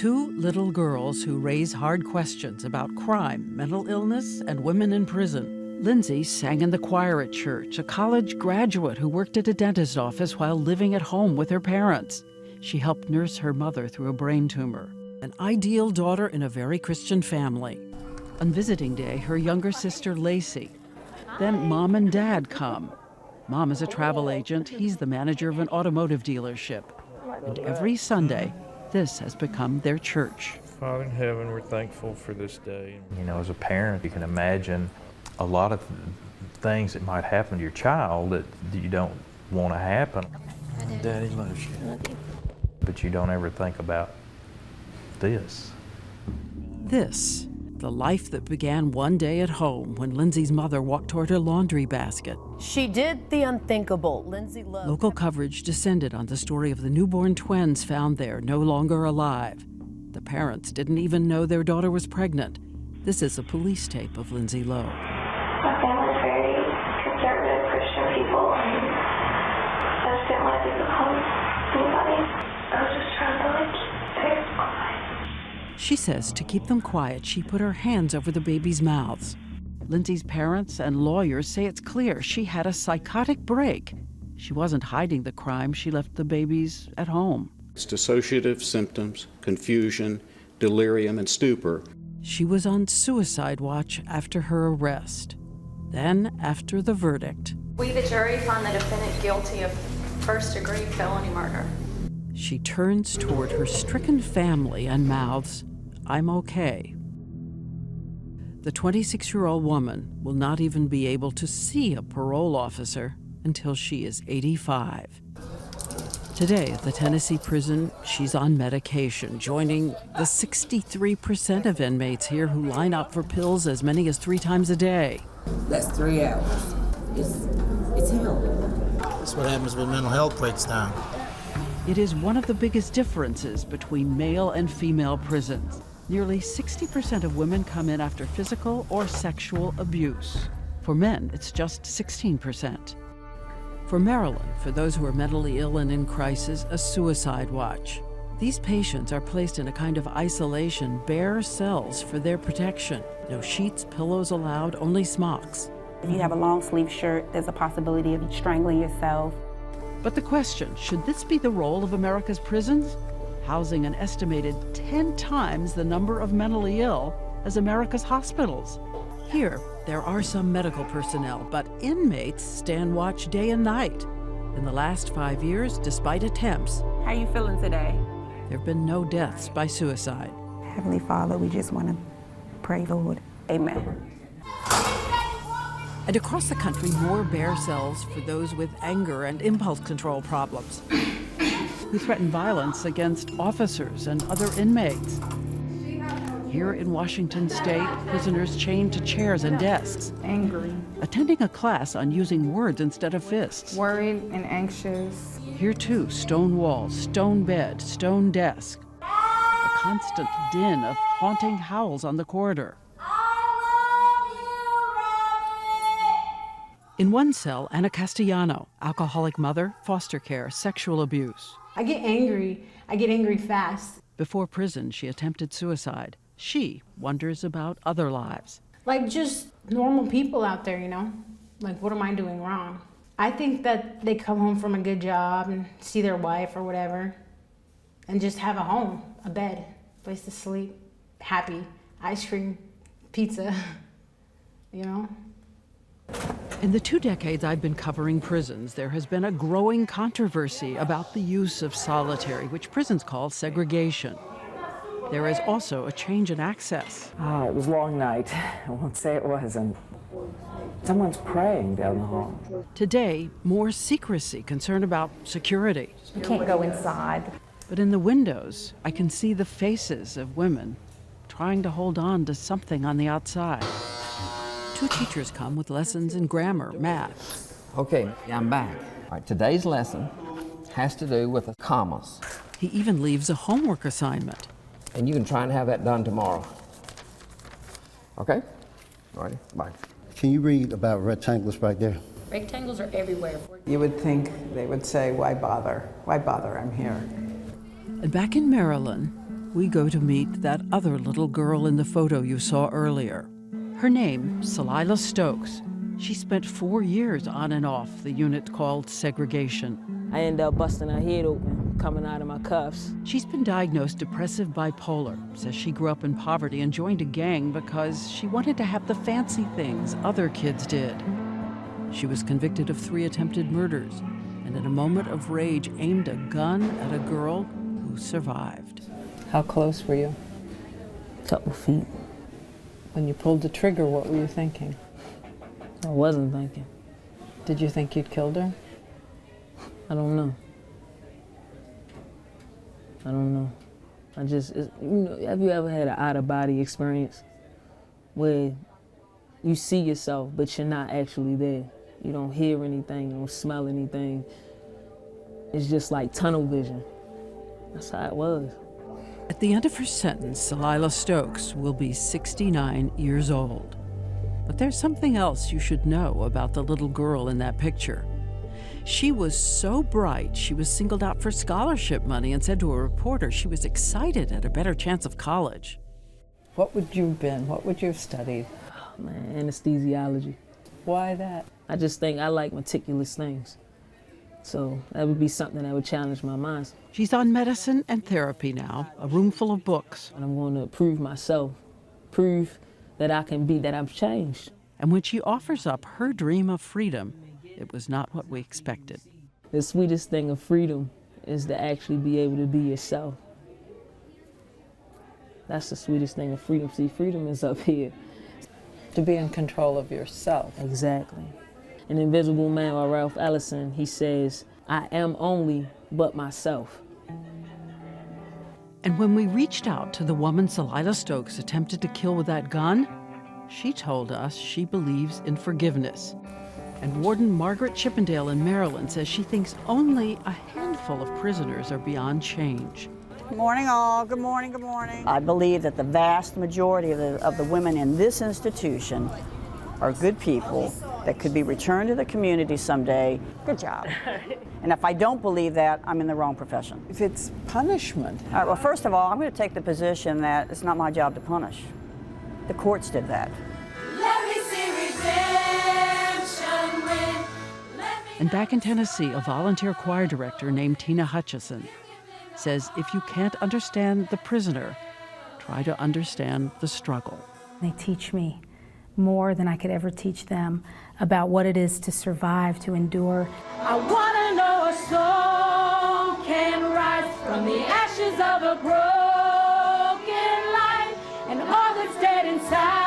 Two little girls who raise hard questions about crime, mental illness, and women in prison. Lindsay sang in the choir at church, a college graduate who worked at a dentist's office while living at home with her parents. She helped nurse her mother through a brain tumor. An ideal daughter in a very Christian family. On visiting day, her younger sister, Lacey. Then Mom and Dad come. Mom is a travel agent. He's the manager of an automotive dealership. And every Sunday, this has become their church. Father in heaven, we're thankful for this day. You know, as a parent, you can imagine a lot of things that might happen to your child that you don't want to happen. Daddy loves you. But you don't ever think about this. This, the life that began one day at home when Lindsay's mother walked toward her laundry basket. She did the unthinkable. Lindsay loved. Local coverage descended on the story of the newborn twins found there, no longer alive. The parents didn't even know their daughter was pregnant. This is a police tape of Lindsay Lowe. My family's very conservative Christian people, and I just didn't want to disappoint anybody. I was just trying to stay quiet. She says to keep them quiet, she put her hands over the babies' mouths. Lindsay's parents and lawyers say it's clear she had a psychotic break. She wasn't hiding the crime. She left the babies at home. It's dissociative symptoms, confusion, delirium, and stupor. She was on suicide watch after her arrest. Then, after the verdict, We, the jury, find the defendant guilty of first-degree felony murder. she turns toward her stricken family and mouths, "I'm okay." The 26-year-old woman will not even be able to see a parole officer until she is 85. Today at the Tennessee prison, she's on medication, joining the 63% of inmates here who line up for pills as many as 3 times a day. That's 3 hours. It's hell. That's what happens when mental health breaks down. It is one of the biggest differences between male and female prisons. Nearly 60% of women come in after physical or sexual abuse. For men, it's just 16%. For Maryland, for those who are mentally ill and in crisis, a suicide watch. These patients are placed in a kind of isolation, bare cells for their protection. No sheets, pillows allowed, only smocks. If you have a long sleeve shirt, there's a possibility of strangling yourself. But the question, should this be the role of America's prisons? Housing an estimated 10 times the number of mentally ill as America's hospitals. Here, there are some medical personnel, but inmates stand watch day and night. In the last 5 years, despite attempts, How are you feeling today? there have been no deaths by suicide. Heavenly Father, we just want to pray, Lord. Amen. And across the country, more bare cells for those with anger and impulse control problems, who threaten violence against officers and other inmates. Here in Washington State, prisoners chained to chairs and desks. Angry. Attending a class on using words instead of fists. Worried and anxious. Here too, stone walls, stone bed, stone desk. A constant din of haunting howls on the corridor. In one cell, Anna Castellano, alcoholic mother, foster care, sexual abuse. I get angry. I get angry fast. Before prison, she attempted suicide. She wonders about other lives. Like just normal people out there, you know? Like, what am I doing wrong? I think that they come home from a good job and see their wife or whatever and just have a home, a bed, place to sleep, happy, ice cream, pizza, you know? In the 2 decades I've been covering prisons, there has been a growing controversy about the use of solitary, which prisons call segregation. There is also a change in access. It was a long night. I won't say it wasn't. Someone's praying down the hall. Today, more secrecy, concern about security. You can't go inside. But in the windows, I can see the faces of women trying to hold on to something on the outside. 2 teachers come with lessons in grammar, math. Okay, I'm back. All right, today's lesson has to do with the commas. He even leaves a homework assignment. And you can try and have that done tomorrow. Okay? All right, bye. Can you read about rectangles right there? Rectangles are everywhere. You would think they would say, why bother? Why bother? I'm here. And back in Maryland, we go to meet that other little girl in the photo you saw earlier. Her name, Salila Stokes. She spent 4 years on and off the unit called segregation. I ended up busting her head open, coming out of my cuffs. She's been diagnosed depressive bipolar, says she grew up in poverty and joined a gang because she wanted to have the fancy things other kids did. She was convicted of 3 attempted murders, and in a moment of rage aimed a gun at a girl who survived. How close were you? A couple feet. When you pulled the trigger, what were you thinking? I wasn't thinking. Did you think you'd killed her? I don't know. I don't know. Have you ever had an out-of-body experience where you see yourself, but you're not actually there? You don't hear anything, you don't smell anything. It's just like tunnel vision. That's how it was. At the end of her sentence, Salila Stokes will be 69 years old. But there's something else you should know about the little girl in that picture. She was so bright, she was singled out for scholarship money and said to a reporter she was excited at a better chance of college. What would you have been? What would you have studied? Oh, man, anesthesiology. Why that? I just think I like meticulous things. So that would be something that would challenge my mind. She's on medicine and therapy now, a room full of books. And I'm going to prove myself, prove that I can be, that I've changed. And when she offers up her dream of freedom, it was not what we expected. The sweetest thing of freedom is to actually be able to be yourself. That's the sweetest thing of freedom. See, freedom is up here. To be in control of yourself. Exactly. In Invisible Man by Ralph Ellison, he says, I am only but myself. And when we reached out to the woman Salila Stokes attempted to kill with that gun, she told us she believes in forgiveness. And Warden Margaret Chippendale in Maryland says she thinks only a handful of prisoners are beyond change. Good morning, all. Good morning, good morning. I believe that the vast majority of the women in this institution are good people that could be returned to the community someday. Good job. And if I don't believe that, I'm in the wrong profession. If it's punishment. All right, well, first of all, I'm going to take the position that it's not my job to punish. The courts did that. And back in Tennessee, a volunteer choir director named Tina Hutchison says if you can't understand the prisoner, try to understand the struggle. They teach me more than I could ever teach them about what it is to survive, to endure. I wanna know a song can rise from the ashes of a broken life and all that's dead inside.